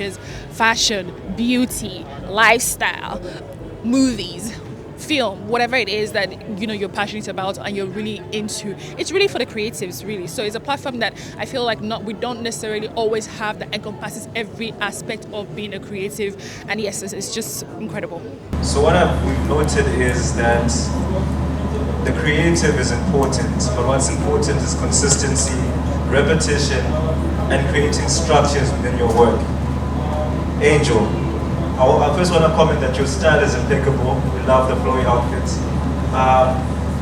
is fashion, beauty, lifestyle, movies, film, whatever it is that you're passionate about and you're really into. It's really for the creatives, really. So it's a platform that I feel like not we don't necessarily always have that encompasses every aspect of being a creative. And yes, it's just incredible. So what we've noted is that the creative is important, but what's important is consistency, repetition, and creating structures within your work. Angel, I first want to comment that your style is impeccable. We love the flowy outfits.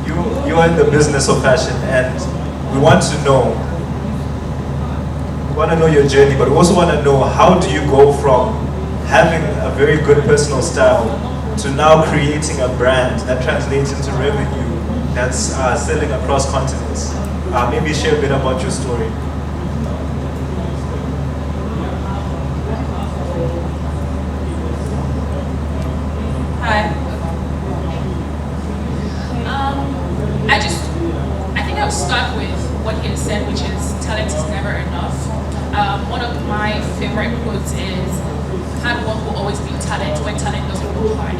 You are in the business of fashion, and we want to know your journey, but we also want to know, how do you go from having a very good personal style to now creating a brand that translates into revenue that's selling across continents? Maybe share a bit about your story. Hi. I think I'll start with what he has said, which is talent is never enough. One of my favorite quotes is, hard work will always be talent when talent doesn't work hard.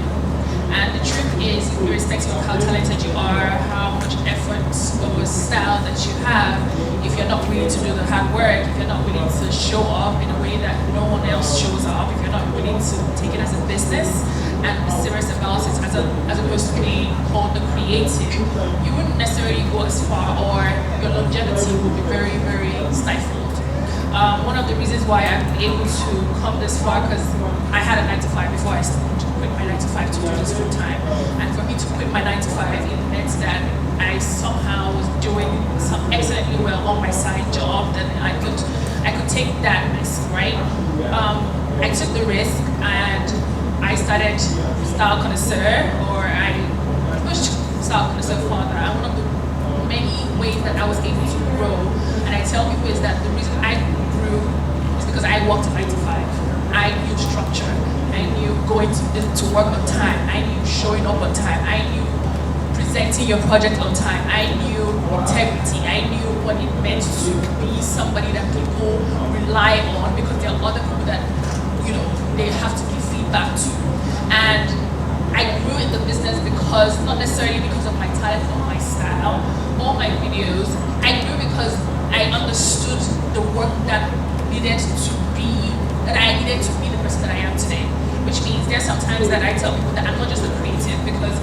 And the truth is, irrespective of how talented you are, how much effort or style that you have, if you're not willing to do the hard work, if you're not willing to show up in a way that no one else shows up, if you're not willing to take it as a business and be serious about it as opposed to being called the creative, you wouldn't necessarily go as far, or your longevity will be very, very stifled. One of the reasons why I'm able to come this far, because I had a 9-to-5 before I quit my 9-to-5 to do this full time, and for me to quit my 9-to-5, it meant that I somehow was doing excellently well on my side job. That I could take that risk, right? I took the risk and I started Style Connoisseur, or I pushed Style Connoisseur further. And one of the many ways that I was able to grow, and I tell people, is that the reason I grew is because I worked 9-to-5. I knew structure. I knew going to work on time. I knew showing up on time. I knew presenting your project on time. I knew integrity. I knew what it meant to be somebody that people rely on, because there are other people that they have to give feedback to. And I grew in the business because, not necessarily because of my talent or my style or my videos. I grew because I understood the work that I needed to be the person that I am today. Which means there's sometimes that I tell people that I'm not just a creative, because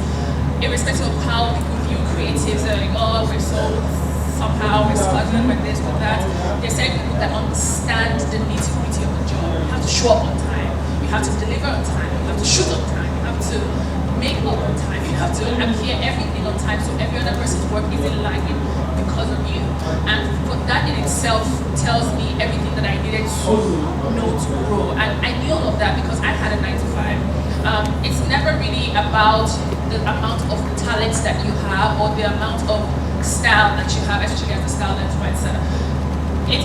irrespective of how people view creatives, they're like, oh, we're struggling with this, with that. There's certain people that understand the nitty-gritty of the job. You have to show up on time. You have to deliver on time. You have to shoot on time. You have to make up on time. You have to appear everything on time, so every other person's work is in line because of you. And for that in itself tells me everything that I needed to know to grow. And I knew all of that because I had a 9-to-5. It's never really about the amount of talent that you have or the amount of style that you have, especially as a style influencer.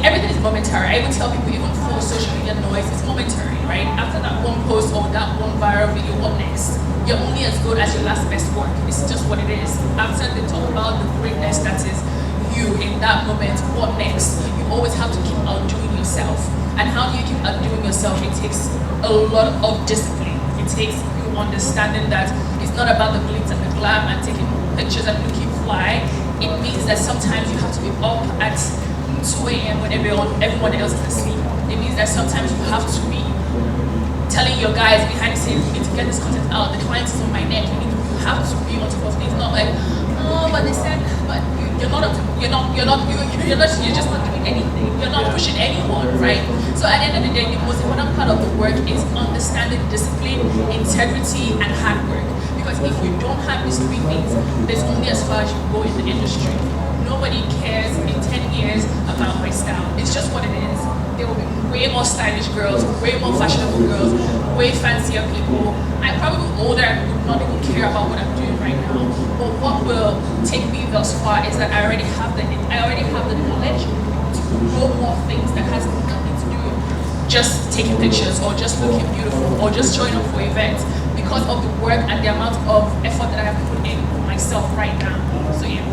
Everything is momentary. I even tell people, even for social media noise, it's momentary, right? After that one post or that one viral video, what next? You're only as good as your last best work. It's just what it is. After they talk about the greatness that is you in that moment, what next? You always have to keep outdoing yourself. And how do you keep outdoing yourself? It takes a lot of discipline. It takes you understanding that it's not about the glitz and the glam and taking pictures and looking fly. It means that sometimes you have to be up at 2 a.m. when everyone else is asleep. It means that sometimes you have to be telling your guys behind the scenes, we need to get this content out. The client is on my neck. You have to be on top of things. Not like, oh, but they said, but you're just not doing anything. You're not pushing anyone, right? So at the end of the day, the most important part of the work is understanding discipline, integrity, and hard work. Because if you don't have these three things, there's only as far as you go in the industry. Nobody cares in 10 years about my style. It's just what it is. There will be way more stylish girls, way more fashionable girls, way fancier people. I'm probably older and would not even care about what I'm doing right now. But what will take me thus far is that I already have the knowledge to grow more things that has nothing to do with just taking pictures or just looking beautiful or just showing up for events, because of the work and the amount of effort that I have put in myself right now. So yeah.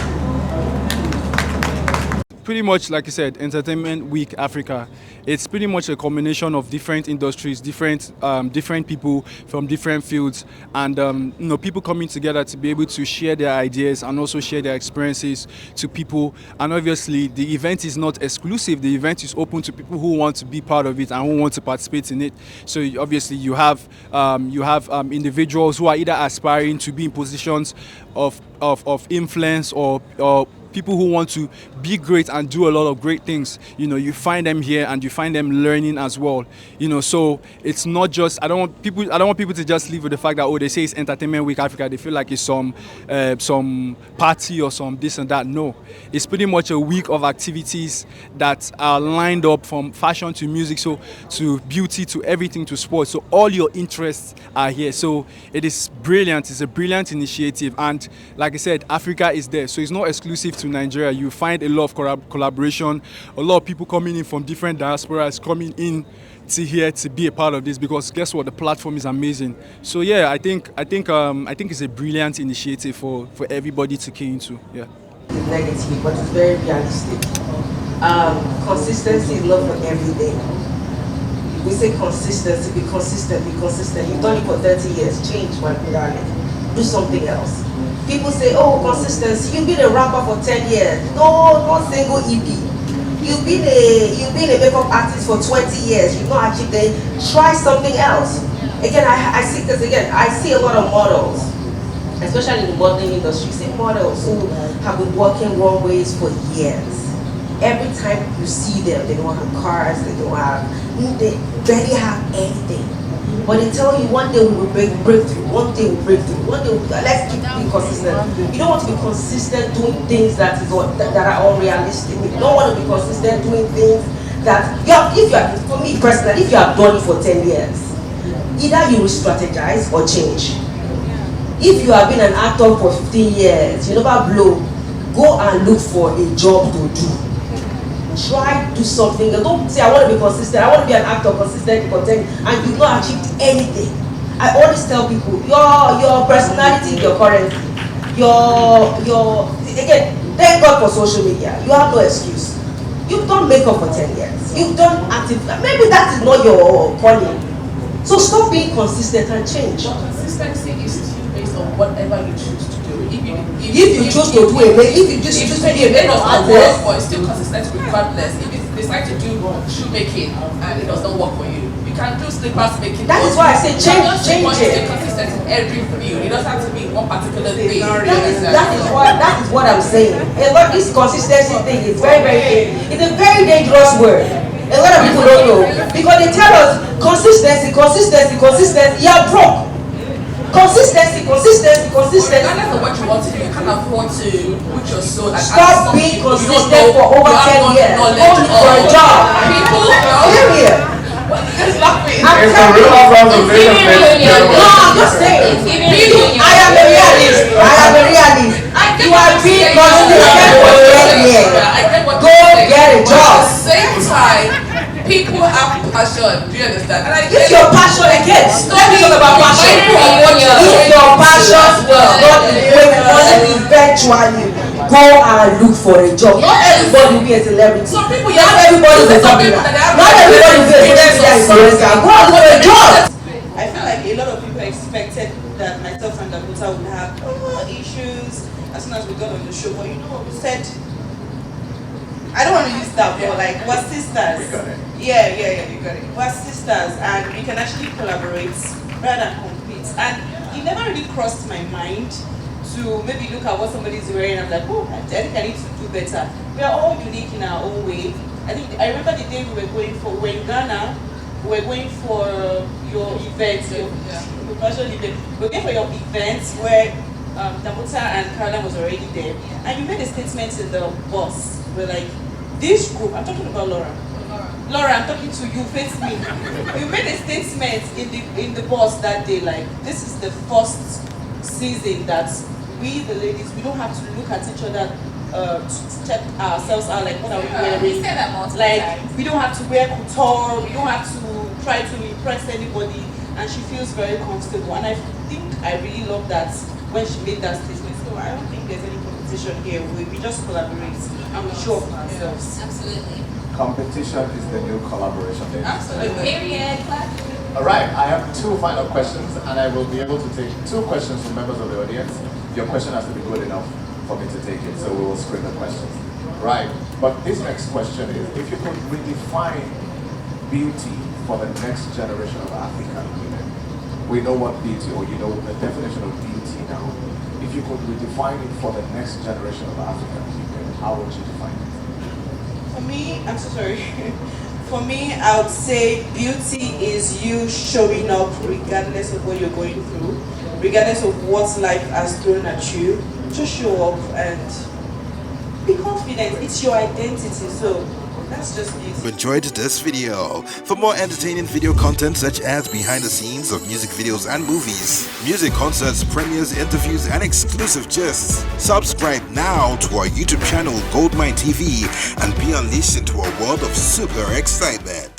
pretty much, like you said, Entertainment Week Africa. It's pretty much a combination of different industries, different people from different fields, and people coming together to be able to share their ideas and also share their experiences to people. And obviously, the event is not exclusive. The event is open to people who want to be part of it and who want to participate in it. So obviously, you have individuals who are either aspiring to be in positions of influence, or people who want to be great and do a lot of great things. You find them here and you find them learning as well. So it's not just, I don't want people to just leave with the fact that, oh, they say it's Entertainment Week Africa, they feel like it's some party or some this and that. No, it's pretty much a week of activities that are lined up, from fashion to music, so to beauty to everything, to sports. So all your interests are here. So it is brilliant. It's a brilliant initiative, and like I said, Africa is there, so it's not exclusive to Nigeria. You find a lot of collaboration, a lot of people coming in from different diasporas coming in to here to be a part of this, because guess what, the platform is amazing. So yeah, I think it's a brilliant initiative for everybody to key into. Yeah. It's negative, but it's very realistic. Consistency is not for every day. We say consistency, be consistent, be consistent. You've done it for 30 years, change, my darling. Do something else. People say, oh, consistency, you've been a rapper for 10 years. No, not single EP. You've been a makeup artist for 20 years. You've not achieved it. Try something else. Again, I see this again. I see a lot of models, especially in the modeling industry. See models who have been working runways for years. Every time you see them, they don't have cars, they barely have anything. But they tell you one day we will break through, one day we'll break through, one day we'll, let's keep being consistent. You don't want to be consistent doing things that are unrealistic. You don't want to be consistent doing things that, for me personally, if you have done it for 10 years, either you will strategize or change. If you have been an actor for 15 years, you never blow, go and look for a job to do. Try to do something. Don't say I want to be consistent. I want to be an actor, consistent, content, and you've not achieved anything. I always tell people your personality, your currency, your again. Thank God for social media. You have no excuse. You've done makeup for 10 years. You've done active. Maybe that is not your calling. So stop being consistent and change. But consistency is still based on whatever you choose to do. If you choose to do it, if you just choose to be a makeup artist, but it's still consistent regardless. If you decide to do shoemaking and it does not work for you, you can do slippers making. That is why I say change it. Stay consistent in every field. It doesn't have to be one particular thing. That is what I'm saying. A lot of this consistency thing is it's a very dangerous word. A lot of people don't know, because they tell us consistency. You're broke. Consistency. Regardless of what you want to do, you can't afford to put your soul. Stop being consistent for over 10 years. Go look for a job. People, Period. It's a real observation. No, I'm just saying. I am a realist. You are being consistent for 10 years. Go get a job. At the same time, people have passion. Do you understand? If your passion, again, let me talk about passion. If your passion does not equate money, eventually go and look for a job. Not everybody will be a celebrity. Some people, not everybody will be a popular. Not everybody will be a influencer. Go and look for a job. I feel like a lot of people expected that myself and Dakota would have issues as soon as we got on the show. But you know what we said? I don't want to use that, but like, we're sisters. We got it. Yeah, you got it. We're sisters, and we can actually collaborate rather than compete. And it never really crossed my mind to maybe look at what somebody's wearing and I'm like, oh, I think I need to do better. We are all unique in our own way. I remember the day we were in Ghana, we were going for your event, your fashion event. We were going for your event where Dakota and Carla was already there. And you made a statement in the bus. We're like, this group, I'm talking about Laura, I'm talking to you, face me. You made a statement in the bus that day, like, this is the first season that we, the ladies, we don't have to look at each other to check ourselves out, like, what are we wearing? We say that multiple times. We don't have to wear couture, we don't have to try to impress anybody, and she feels very comfortable. And I think I really love that when she made that statement. So I don't think there's any problem. competition here. We just collaborate and we show up for ourselves. Absolutely. Competition is the new collaboration. Absolutely. Period. Clap. All right, I have 2 final questions, and I will be able to take 2 questions from members of the audience. Your question has to be good enough for me to take it, so we will screen the questions. Right, but this next question is, if you could redefine beauty for the next generation of African women, we know what beauty, or you know the definition of beauty now. If you could redefine it for the next generation of African women, how would you define it? For me, I'm so sorry. For me, I would say beauty is you showing up regardless of what you're going through, regardless of what life has thrown at you. Just show up and be confident. It's your identity, so that's just beauty. Enjoyed this video. For more entertaining video content such as behind the scenes of music videos and movies, music concerts, premieres, interviews, and exclusive gists, subscribe now to our YouTube channel Goldmynetv and be unleashed into a world of super excitement.